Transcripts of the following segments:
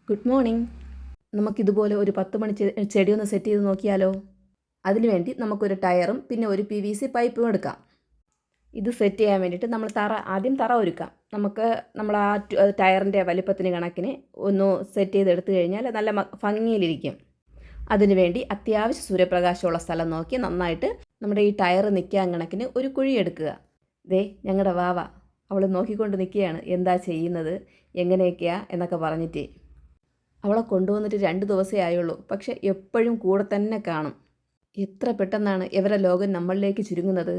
Good morning. നമുക്കിതുപോലെ ഒരു 10 മണി ചെടി ഒന്ന് സെറ്റ് ചെയ്ത് നോക്കിയാലോ? അതിനുവേണ്ടി നമുക്കൊരു ടയറും പിന്നെ ഒരു PVC പൈപ്പും എടുക്കാം. ഇത് സെറ്റ് ചെയ്യാൻ വേണ്ടിയിട്ട് നമ്മൾ ആദ്യം തറ ഒരുക്കാം. നമ്മൾ ആ ടയറിൻ്റെ വലിപ്പത്തിന് കണക്കിന് ഒന്ന് സെറ്റ് ചെയ്തെടുത്തു കഴിഞ്ഞാൽ നല്ല ഭംഗിയിലിരിക്കും. അതിനുവേണ്ടി അത്യാവശ്യം സൂര്യപ്രകാശമുള്ള സ്ഥലം നോക്കി നന്നായിട്ട് നമ്മുടെ ഈ ടയർ നിൽക്കാൻ കണക്കിന് ഒരു കുഴി എടുക്കുക. ദേ ഞങ്ങളുടെ വാവ അവൾ നോക്കിക്കൊണ്ട് നിൽക്കുകയാണ്, എന്താ ചെയ്യുന്നത്, എങ്ങനെയൊക്കെയാ എന്നൊക്കെ പറഞ്ഞിട്ട്. അവളെ കൊണ്ടുവന്നിട്ട് 2 ദിവസമേ ആയുള്ളൂ, പക്ഷെ എപ്പോഴും കൂടെ തന്നെ കാണും. എത്ര പെട്ടെന്നാണ് ഇവരെ ലോകം നമ്മളിലേക്ക് ചുരുങ്ങുന്നത്.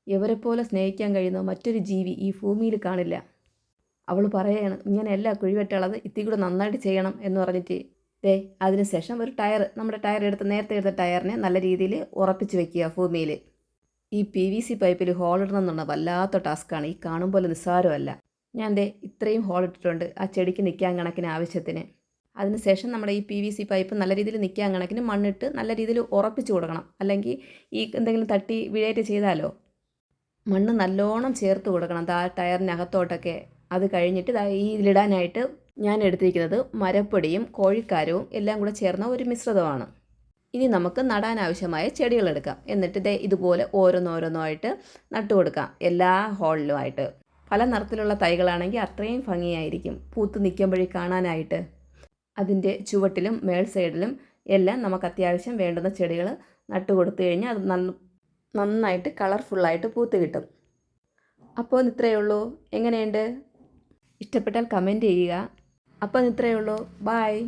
ഇവരെപ്പോലെ സ്നേഹിക്കാൻ കഴിയുന്ന മറ്റൊരു ജീവി ഈ ഭൂമിയിൽ കാണില്ല. അവൾ പറയുകയാണ്, ഇങ്ങനെയല്ല കുഴിവെട്ടുള്ളത്, ഇത്തിരി കൂടെ നന്നായിട്ട് ചെയ്യണം എന്ന് പറഞ്ഞിട്ട്. അതിനുശേഷം ഒരു ടയർ, നമ്മുടെ നേരത്തെ എടുത്ത ടയറിനെ നല്ല രീതിയിൽ ഉറപ്പിച്ച് വെക്കുക ഭൂമിയിൽ. ഈ PVC പൈപ്പിൽ ഹോളിടണം എന്നുള്ള വല്ലാത്ത ടാസ്ക്കാണ്. ഈ കാണും പോലെ നിസ്സാരമല്ല. ഞാൻ ഇത്രയും ഹോൾ ഇട്ടിട്ടുണ്ട് ആ ചെടിക്ക് നിൽക്കാൻ കണക്കിന് ആവശ്യത്തിന്. അതിനുശേഷം നമ്മുടെ ഈ PVC പൈപ്പ് നല്ല രീതിയിൽ നിൽക്കാൻ കണക്കിന് മണ്ണിട്ട് നല്ല രീതിയിൽ ഉറപ്പിച്ച് കൊടുക്കണം. അല്ലെങ്കിൽ ഈ എന്തെങ്കിലും തട്ടി വീഴേറ്റ് ചെയ്താലോ. മണ്ണ് നല്ലോണം ചേർത്ത് കൊടുക്കണം ആ ടയറിനകത്തോട്ടൊക്കെ. അത് കഴിഞ്ഞിട്ട് ഈ ഇതിലിടാനായിട്ട് ഞാൻ എടുത്തിരിക്കുന്നത് മരപ്പൊടിയും കോഴിക്കാരവും എല്ലാം കൂടെ ചേർന്ന ഒരു മിശ്രിതമാണ്. ഇനി നമുക്ക് നടാൻ ആവശ്യമായ ചെടികൾ എടുക്കാം. എന്നിട്ട് ഇതുപോലെ ഓരോന്നോരോന്നായിട്ട് നട്ടു കൊടുക്കാം എല്ലാ ഹോളിലുമായിട്ട്. പല നിറത്തിലുള്ള തൈകളാണെങ്കിൽ അത്രയും ഭംഗിയായിരിക്കും പൂത്ത് നിൽക്കുമ്പോഴേ കാണാനായിട്ട്. അതിൻ്റെ ചുവട്ടിലും മേൾ സൈഡിലും എല്ലാം നമുക്ക് അത്യാവശ്യം വേണ്ടുന്ന ചെടികൾ നട്ടു കൊടുത്തു കഴിഞ്ഞാൽ അത് നന്നായിട്ട് കളർഫുള്ളായിട്ട് പൂത്ത് കിട്ടും. അപ്പോൾ ഇത്രയേ ഉള്ളൂ. എങ്ങനെയുണ്ട്? ഇഷ്ടപ്പെട്ടാൽ കമൻറ്റ് ചെയ്യുക. അപ്പോൾ ഇത്രയേ ഉള്ളൂ. ബായ്.